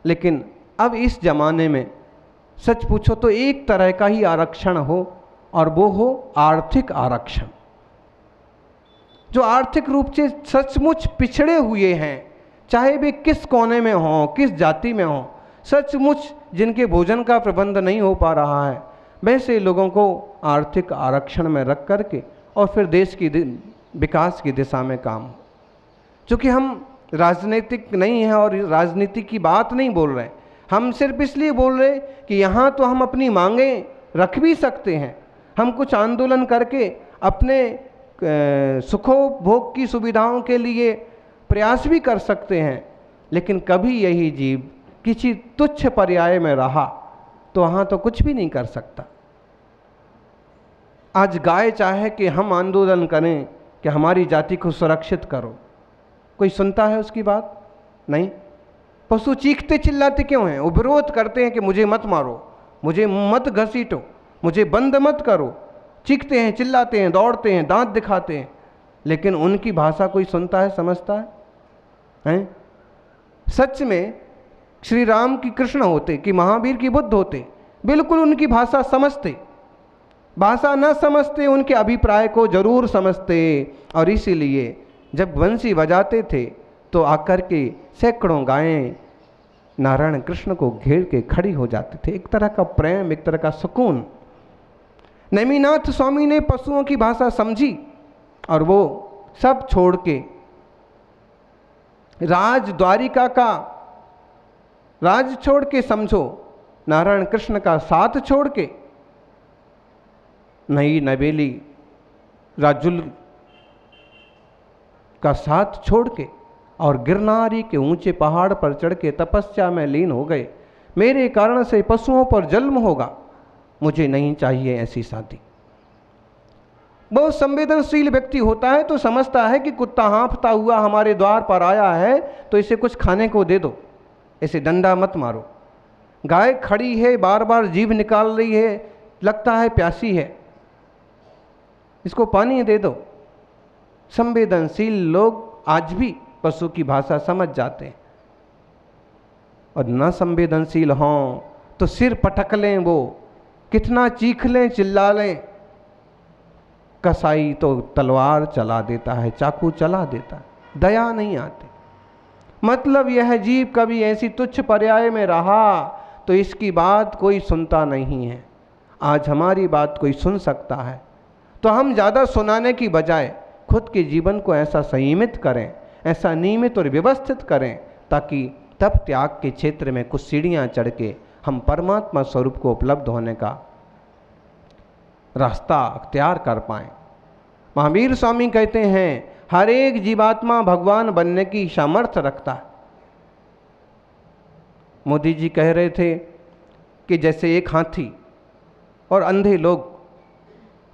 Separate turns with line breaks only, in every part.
लेकिन अब इस जमाने में सच पूछो तो एक तरह का ही आरक्षण हो, और वो हो आर्थिक आरक्षण। जो आर्थिक रूप से सचमुच पिछड़े हुए हैं, चाहे वे किस कोने में हों, किस जाति में हों, सचमुच जिनके भोजन का प्रबंध नहीं हो पा रहा है, वैसे लोगों को आर्थिक आरक्षण में रख करके और फिर देश की विकास की दिशा में काम हो। चूँकि हम राजनीतिक नहीं हैं और राजनीति की बात नहीं बोल रहे हैं, हम सिर्फ इसलिए बोल रहे कि यहाँ तो हम अपनी मांगें रख भी सकते हैं, हम कुछ आंदोलन करके अपने सुखोपभोग की सुविधाओं के लिए प्रयास भी कर सकते हैं, लेकिन कभी यही जीव किसी तुच्छ पर्याय में रहा तो वहाँ तो कुछ भी नहीं कर सकता। आज गाय चाहे कि हम आंदोलन करें कि हमारी जाति को सुरक्षित करो, कोई सुनता है उसकी बात? नहीं। पशु चीखते चिल्लाते क्यों हैं? वो विरोध करते हैं कि मुझे मत मारो, मुझे मत घसीटो, मुझे बंद मत करो। चीखते हैं, चिल्लाते हैं, दौड़ते हैं, दांत दिखाते हैं, लेकिन उनकी भाषा कोई सुनता है, समझता है? हैं? सच में श्री राम की कृष्ण होते कि महावीर की बुद्ध होते, बिल्कुल उनकी भाषा समझते। भाषा न समझते, उनके अभिप्राय को जरूर समझते। और इसीलिए जब बंसी बजाते थे तो आकर के सैकड़ों गायें नारायण कृष्ण को घेर के खड़ी हो जाते थे। एक तरह का प्रेम, एक तरह का सुकून। नेमिनाथ स्वामी ने पशुओं की भाषा समझी और वो सब छोड़ के राज द्वारिका का राज छोड़ के, समझो नारायण कृष्ण का साथ छोड़ के, नई नवेली राजुल का साथ छोड़ के और गिरनारी के ऊंचे पहाड़ पर चढ़ के तपस्या में लीन हो गए। मेरे कारण से पशुओं पर जन्म होगा, मुझे नहीं चाहिए ऐसी शादी। बहुत संवेदनशील व्यक्ति होता है तो समझता है कि कुत्ता हाँफता हुआ हमारे द्वार पर आया है तो इसे कुछ खाने को दे दो, इसे डंडा मत मारो। गाय खड़ी है, बार बार जीभ निकाल रही है, लगता है प्यासी है, इसको पानी दे दो। संवेदनशील लोग आज भी पशु की भाषा समझ जाते हैं, और न संवेदनशील हों तो सिर पटक लें, वो कितना चीख लें, चिल्ला लें, कसाई तो तलवार चला देता है, चाकू चला देता है, दया नहीं आती। मतलब यह जीव कभी ऐसी तुच्छ पर्याय में रहा तो इसकी बात कोई सुनता नहीं है। आज हमारी बात कोई सुन सकता है तो हम ज़्यादा सुनाने की बजाय खुद के जीवन को ऐसा संयमित करें, ऐसा नियमित और व्यवस्थित करें, ताकि तप त्याग के क्षेत्र में कुछ सीढ़ियाँ चढ़ के हम परमात्मा स्वरूप को उपलब्ध होने का रास्ता अख्तियार कर पाएँ। महावीर स्वामी कहते हैं हर एक जीवात्मा भगवान बनने की सामर्थ्य रखता है। मोदी जी कह रहे थे कि जैसे एक हाथी और अंधे लोग,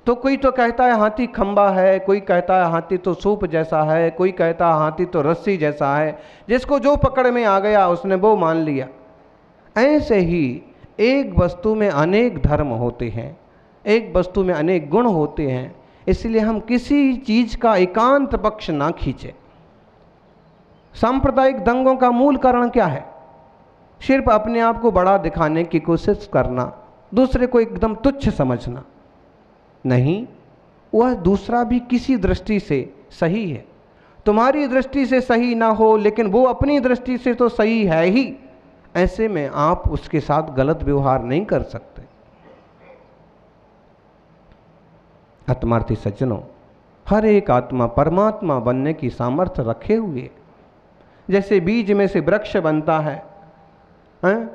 तो कोई तो कहता है हाथी खंबा है, कोई कहता है हाथी तो सूप जैसा है, कोई कहता है हाथी तो रस्सी जैसा है, जिसको जो पकड़ में आ गया उसने वो मान लिया। ऐसे ही एक वस्तु में अनेक धर्म होते हैं, एक वस्तु में अनेक गुण होते हैं, इसलिए हम किसी चीज का एकांत पक्ष ना खींचे। सांप्रदायिक दंगों का मूल कारण क्या है? सिर्फ अपने आप को बड़ा दिखाने की कोशिश करना, दूसरे को एकदम तुच्छ समझना। नहीं, वह दूसरा भी किसी दृष्टि से सही है, तुम्हारी दृष्टि से सही ना हो लेकिन वो अपनी दृष्टि से तो सही है ही। ऐसे में आप उसके साथ गलत व्यवहार नहीं कर सकते। आत्मार्थी सज्जनों, हर एक आत्मा परमात्मा बनने की सामर्थ्य रखे हुए। जैसे बीज में से वृक्ष बनता है, हैं?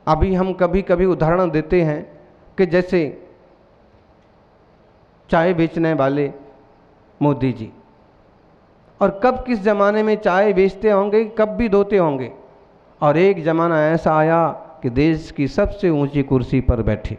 अभी हम कभी कभी उदाहरण देते हैं कि जैसे चाय बेचने वाले मोदी जी, और कब किस ज़माने में चाय बेचते होंगे, कब भी धोते होंगे, और एक ज़माना ऐसा आया कि देश की सबसे ऊंची कुर्सी पर बैठे।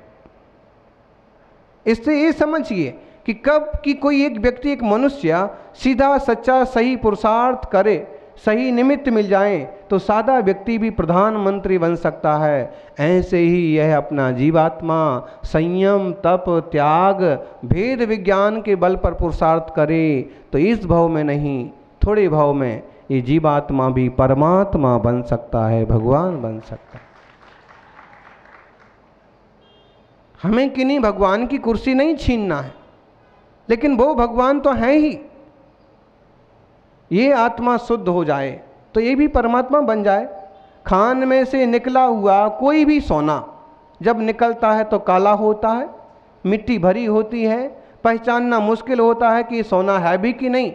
इससे ये समझिए कि कब कि कोई एक व्यक्ति, एक मनुष्य सीधा सच्चा सही पुरुषार्थ करे, सही निमित्त मिल जाए तो सादा व्यक्ति भी प्रधानमंत्री बन सकता है। ऐसे ही यह अपना जीवात्मा संयम, तप, त्याग, भेद विज्ञान के बल पर पुरुषार्थ करे तो इस भाव में नहीं, थोड़े भाव में ये जीवात्मा भी परमात्मा बन सकता है, भगवान बन सकता है। हमें किन्हीं भगवान की कुर्सी नहीं छीनना है, लेकिन वो भगवान तो है ही। ये आत्मा शुद्ध हो जाए तो ये भी परमात्मा बन जाए। खान में से निकला हुआ कोई भी सोना जब निकलता है तो काला होता है, मिट्टी भरी होती है, पहचानना मुश्किल होता है कि सोना है भी कि नहीं।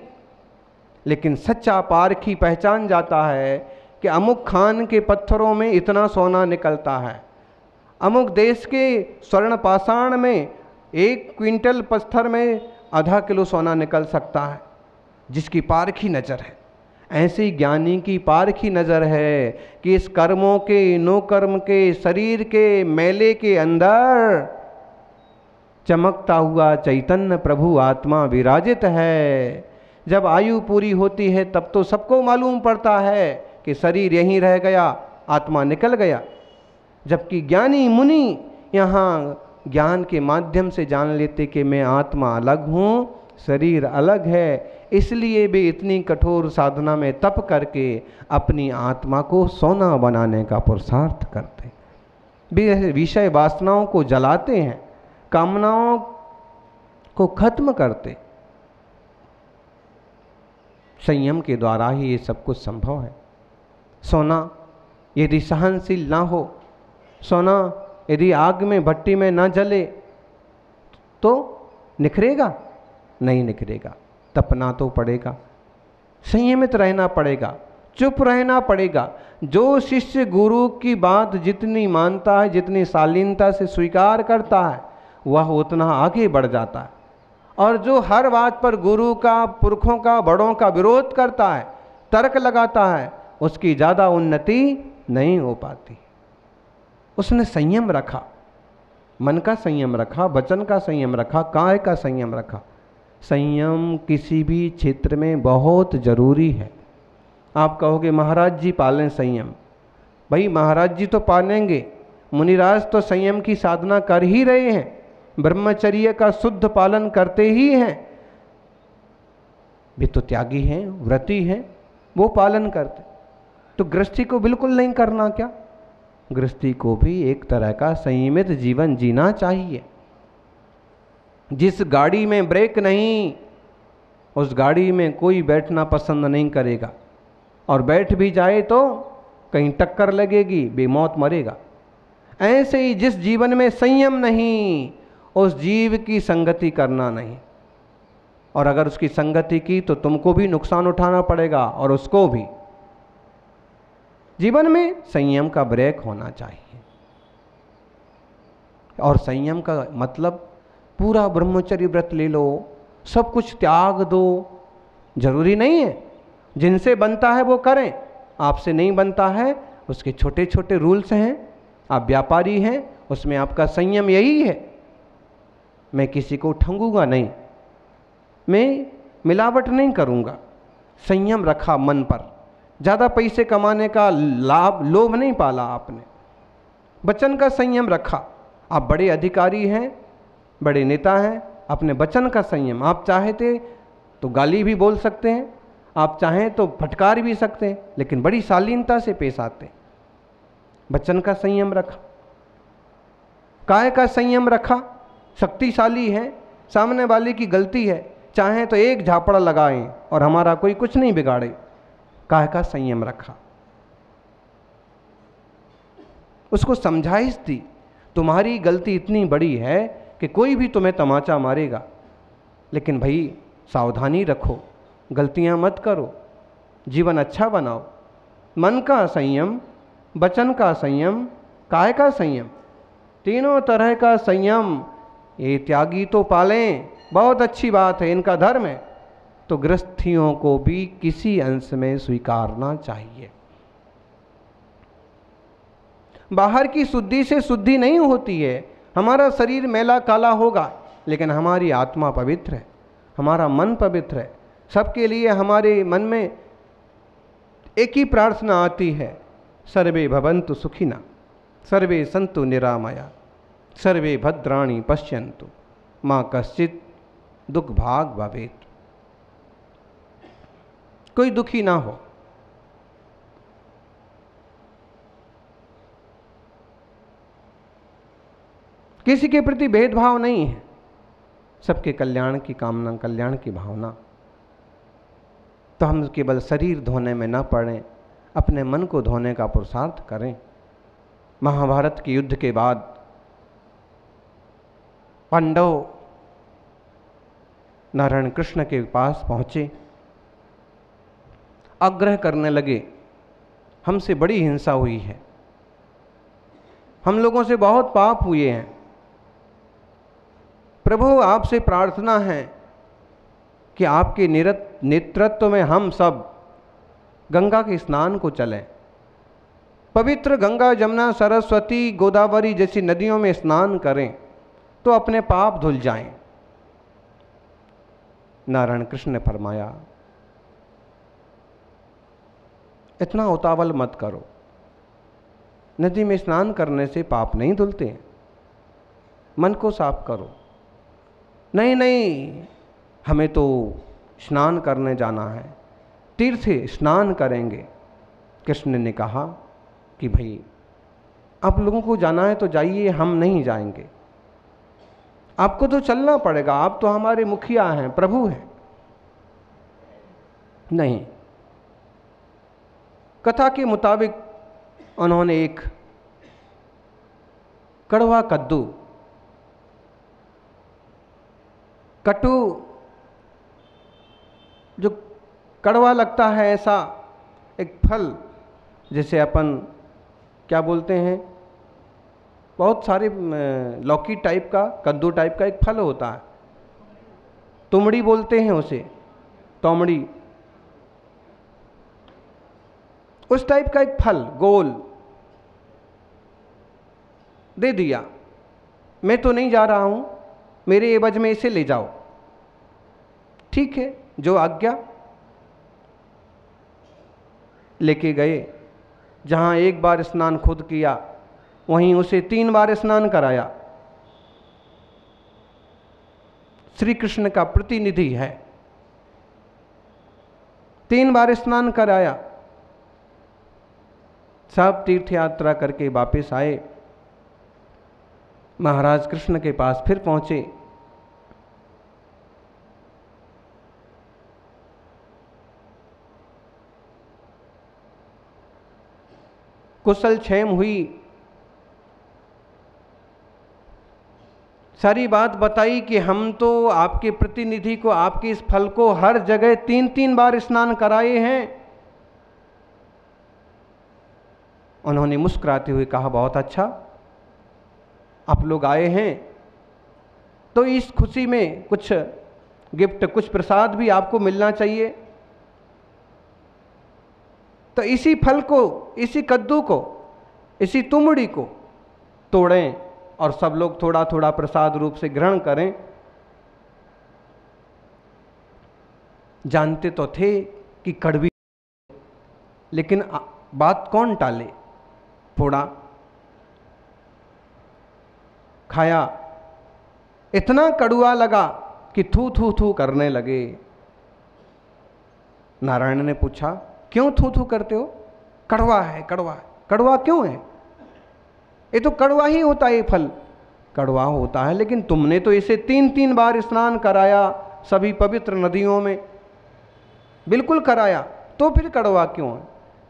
लेकिन सच्चा पारखी पहचान जाता है कि अमुक खान के पत्थरों में इतना सोना निकलता है, अमुक देश के स्वर्ण पाषाण में 1 क्विंटल पत्थर में आधा किलो सोना निकल सकता है, जिसकी पारखी नज़र है। ऐसी ज्ञानी की पारखी नज़र है कि इस कर्मों के, नो कर्म के, शरीर के मेले के अंदर चमकता हुआ चैतन्य प्रभु आत्मा विराजित है। जब आयु पूरी होती है तब तो सबको मालूम पड़ता है कि शरीर यहीं रह गया, आत्मा निकल गया। जबकि ज्ञानी मुनि यहाँ ज्ञान के माध्यम से जान लेते कि मैं आत्मा अलग हूँ, शरीर अलग है। इसलिए वे इतनी कठोर साधना में तप करके अपनी आत्मा को सोना बनाने का पुरुषार्थ करते, वे विषय वासनाओं को जलाते हैं, कामनाओं को खत्म करते। संयम के द्वारा ही ये सब कुछ संभव है। सोना यदि सहनशील ना हो, सोना यदि आग में भट्टी में ना जले तो निखरेगा? नहीं निखरेगा, तपना तो पड़ेगा, संयमित रहना पड़ेगा, चुप रहना पड़ेगा। जो शिष्य गुरु की बात जितनी मानता है, जितनी शालीनता से स्वीकार करता है, वह उतना आगे बढ़ जाता है। और जो हर बात पर गुरु का, पुरखों का, बड़ों का विरोध करता है, तर्क लगाता है, उसकी ज़्यादा उन्नति नहीं हो पाती। उसने संयम रखा, मन का संयम रखा, वचन का संयम रखा, काय का संयम रखा। संयम किसी भी क्षेत्र में बहुत ज़रूरी है। आप कहोगे महाराज जी पालें संयम। भाई महाराज जी तो पालेंगे, मुनिराज तो संयम की साधना कर ही रहे हैं, ब्रह्मचर्य का शुद्ध पालन करते ही हैं। वे तो त्यागी हैं, व्रती हैं, वो पालन करते। तो गृहस्थी को बिल्कुल नहीं करना क्या? गृहस्थी को भी एक तरह का संयमित जीवन जीना चाहिए। जिस गाड़ी में ब्रेक नहीं, उस गाड़ी में कोई बैठना पसंद नहीं करेगा, और बैठ भी जाए तो कहीं टक्कर लगेगी, बेमौत मरेगा। ऐसे ही जिस जीवन में संयम नहीं, उस जीव की संगति करना नहीं, और अगर उसकी संगति की तो तुमको भी नुकसान उठाना पड़ेगा और उसको भी। जीवन में संयम का ब्रेक होना चाहिए। और संयम का मतलब पूरा ब्रह्मचर्य व्रत ले लो, सब कुछ त्याग दो, जरूरी नहीं है। जिनसे बनता है वो करें, आपसे नहीं बनता है उसके छोटे छोटे रूल्स हैं। आप व्यापारी हैं, उसमें आपका संयम यही है, मैं किसी को ठगूंगा नहीं, मैं मिलावट नहीं करूंगा। संयम रखा मन पर, ज़्यादा पैसे कमाने का लोभ नहीं पाला आपने। वचन का संयम रखा, आप बड़े अधिकारी हैं, बड़े नेता हैं, अपने वचन का संयम। आप चाहते तो गाली भी बोल सकते हैं, आप चाहें तो फटकार भी सकते हैं, लेकिन बड़ी शालीनता से पेश आते हैं। वचन का संयम रखा, काय का संयम रखा। शक्तिशाली है, सामने वाले की गलती है, चाहें तो एक झापड़ा लगाएं और हमारा कोई कुछ नहीं बिगाड़े, काय का संयम रखा। उसको समझाइश दी, तुम्हारी गलती इतनी बड़ी है कि कोई भी तुम्हें तमाचा मारेगा, लेकिन भाई सावधानी रखो, गलतियां मत करो, जीवन अच्छा बनाओ। मन का संयम, वचन का संयम, काय का संयम, तीनों तरह का संयम ये त्यागी तो पालें, बहुत अच्छी बात है, इनका धर्म है। तो गृहस्थियों को भी किसी अंश में स्वीकारना चाहिए। बाहर की शुद्धि से शुद्धि नहीं होती है। हमारा शरीर मैला काला होगा, लेकिन हमारी आत्मा पवित्र है, हमारा मन पवित्र है। सबके लिए हमारे मन में एक ही प्रार्थना आती है, सर्वे भवन्तु सुखिना, सर्वे सन्तु निरामया, सर्वे भद्राणि पश्यन्तु, माँ कश्चित् दुख भाग भवेत्। कोई दुखी ना हो, किसी के प्रति भेदभाव नहीं है, सबके कल्याण की कामना, कल्याण की भावना। तो हम केवल शरीर धोने में न पड़ें, अपने मन को धोने का पुरुषार्थ करें। महाभारत के युद्ध के बाद पांडव नारायण कृष्ण के पास पहुंचे, आग्रह करने लगे, हमसे बड़ी हिंसा हुई है, हम लोगों से बहुत पाप हुए हैं, प्रभु आपसे प्रार्थना है कि आपके नेतृत्व में हम सब गंगा के स्नान को चलें, पवित्र गंगा, जमुना, सरस्वती, गोदावरी जैसी नदियों में स्नान करें तो अपने पाप धुल जाएं। नारायण कृष्ण ने फरमाया, इतना उतावल मत करो, नदी में स्नान करने से पाप नहीं धुलते हैं, मन को साफ करो। नहीं नहीं, हमें तो स्नान करने जाना है, तीर्थ स्नान करेंगे। कृष्ण ने कहा कि भाई आप लोगों को जाना है तो जाइए, हम नहीं जाएंगे, आपको तो चलना पड़ेगा, आप तो हमारे मुखिया हैं, प्रभु हैं। नहीं, कथा के मुताबिक उन्होंने एक कड़वा कद्दू, कटु जो कड़वा लगता है, ऐसा एक फल, जैसे अपन क्या बोलते हैं, बहुत सारे लौकी टाइप का, कद्दू टाइप का एक फल होता है, तुमड़ी बोलते हैं उसे, तोमड़ी, उस टाइप का एक फल गोल दे दिया। मैं तो नहीं जा रहा हूं, मेरे एवज में इसे ले जाओ। ठीक है, जो आज्ञा। लेके गए, जहां एक बार स्नान खुद किया वहीं उसे 3 बार स्नान कराया। श्री कृष्ण का प्रतिनिधि है, 3 बार स्नान कराया। सब तीर्थ यात्रा करके वापस आए, महाराज कृष्ण के पास फिर पहुंचे। कुशल क्षेम हुई, सारी बात बताई कि हम तो आपके प्रतिनिधि को, आपके इस फल को हर जगह 3-3 बार स्नान कराए हैं। उन्होंने मुस्कुराते हुए कहा, बहुत अच्छा, आप लोग आए हैं तो इस खुशी में कुछ गिफ्ट, कुछ प्रसाद भी आपको मिलना चाहिए। तो इसी फल को, इसी कद्दू को, इसी तुमड़ी को तोड़ें और सब लोग थोड़ा थोड़ा प्रसाद रूप से ग्रहण करें। जानते तो थे कि कड़वी, लेकिन बात कौन टाले। थोड़ा खाया, इतना कड़वा लगा कि थू थू थू करने लगे। नारायण ने पूछा, क्यों थू थू करते हो? कड़वा है, कड़वा है। कड़वा क्यों है? ये तो कड़वा ही होता है, ये फल कड़वा होता है, लेकिन तुमने तो इसे 3-3 बार स्नान कराया सभी पवित्र नदियों में, बिल्कुल कराया, तो फिर कड़वा क्यों है?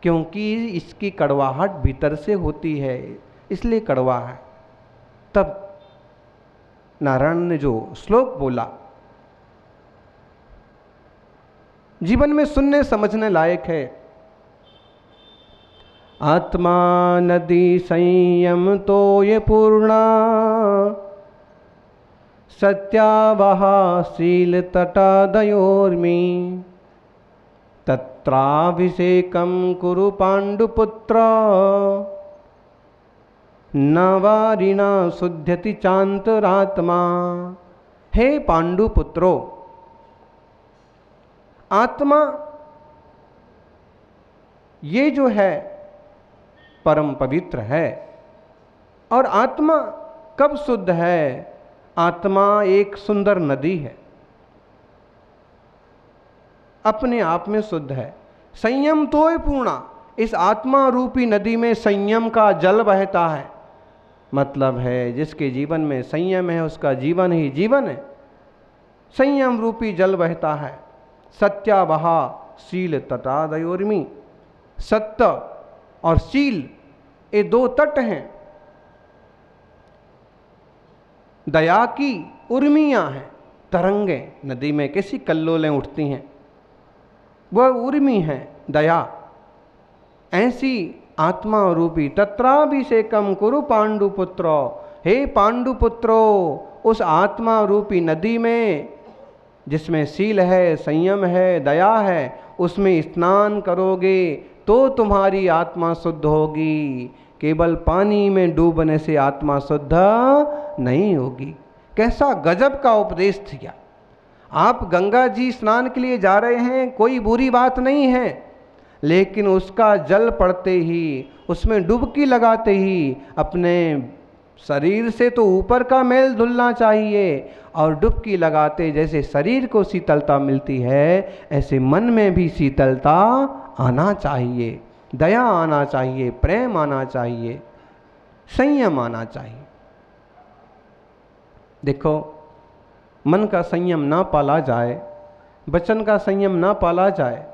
क्योंकि इसकी कड़वाहट भीतर से होती है, इसलिए कड़वा है। तब नारायण ने जो श्लोक बोला, जीवन में सुनने समझने लायक है। आत्मा नदी संयम तो ये पूर्णा, सत्यावहा शील तटादयोर्मी, तत्राभिषेकम कुरु पांडुपुत्र, न वारिणा शुद्ध्यति चांतरात्मा। हे पांडुपुत्रो, आत्मा ये जो है परम पवित्र है। और आत्मा कब शुद्ध है? आत्मा एक सुंदर नदी है, अपने आप में शुद्ध है। संयम तो पूर्णा, इस आत्मा रूपी नदी में संयम का जल बहता है, मतलब है जिसके जीवन में संयम है उसका जीवन ही जीवन है। संयम रूपी जल बहता है, सत्यावहा शील तटादयोर्मी। सत्य और शील ये दो तट हैं, दया की उर्मियां हैं, तरंगें नदी में कैसी कल्लोलें उठती हैं, वह उर्मी है दया। ऐसी आत्मा रूपी तत्राभिषेकम कुरु पांडुपुत्रो, हे पांडुपुत्रो उस आत्मा रूपी नदी में जिसमें शील है, संयम है, दया है, उसमें स्नान करोगे तो तुम्हारी आत्मा शुद्ध होगी। केवल पानी में डूबने से आत्मा शुद्ध नहीं होगी। कैसा गजब का उपदेश दिया। आप गंगा जी स्नान के लिए जा रहे हैं, कोई बुरी बात नहीं है, लेकिन उसका जल पड़ते ही, उसमें डुबकी लगाते ही अपने शरीर से तो ऊपर का मैल धुलना चाहिए, और डुबकी लगाते जैसे शरीर को शीतलता मिलती है, ऐसे मन में भी शीतलता आना चाहिए, दया आना चाहिए, प्रेम आना चाहिए, संयम आना चाहिए। देखो, मन का संयम ना पाला जाए, वचन का संयम ना पाला जाए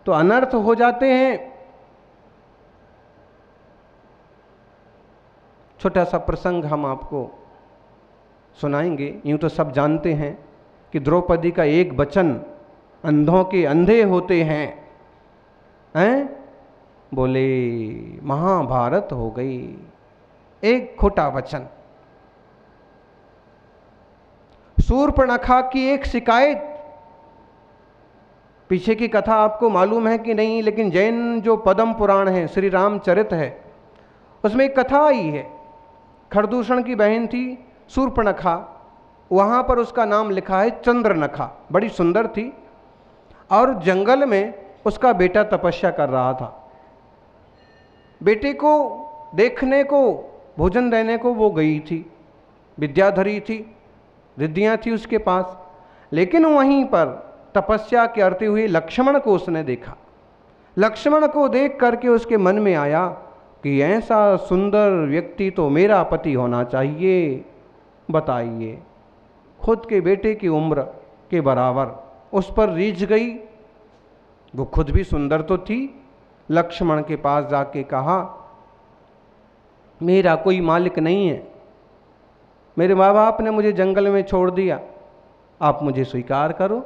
तो अनर्थ हो जाते हैं। छोटा सा प्रसंग हम आपको सुनाएंगे। यूं तो सब जानते हैं कि द्रौपदी का एक वचन अंधों के अंधे होते हैं, बोले महाभारत हो गई। एक खोटा वचन। शूर्पणखा की एक शिकायत, पीछे की कथा आपको मालूम है कि नहीं, लेकिन जैन जो पद्म पुराण है, श्री रामचरित है, उसमें एक कथा आई है। खरदूषण की बहन थी शूर्पणखा, वहाँ पर उसका नाम लिखा है चंद्रनखा, बड़ी सुंदर थी, और जंगल में उसका बेटा तपस्या कर रहा था। बेटे को देखने को, भोजन देने को वो गई थी, विद्याधरी थी, रिद्धियाँ थी उसके पास, लेकिन वहीं पर तपस्या करते हुए लक्ष्मण को उसने देखा। लक्ष्मण को देख करके उसके मन में आया कि ऐसा सुंदर व्यक्ति तो मेरा पति होना चाहिए। बताइए, खुद के बेटे की उम्र के बराबर उस पर रीझ गई। वो खुद भी सुंदर तो थी। लक्ष्मण के पास जाके कहा, मेरा कोई मालिक नहीं है, मेरे माँ बाप ने मुझे जंगल में छोड़ दिया, आप मुझे स्वीकार करो।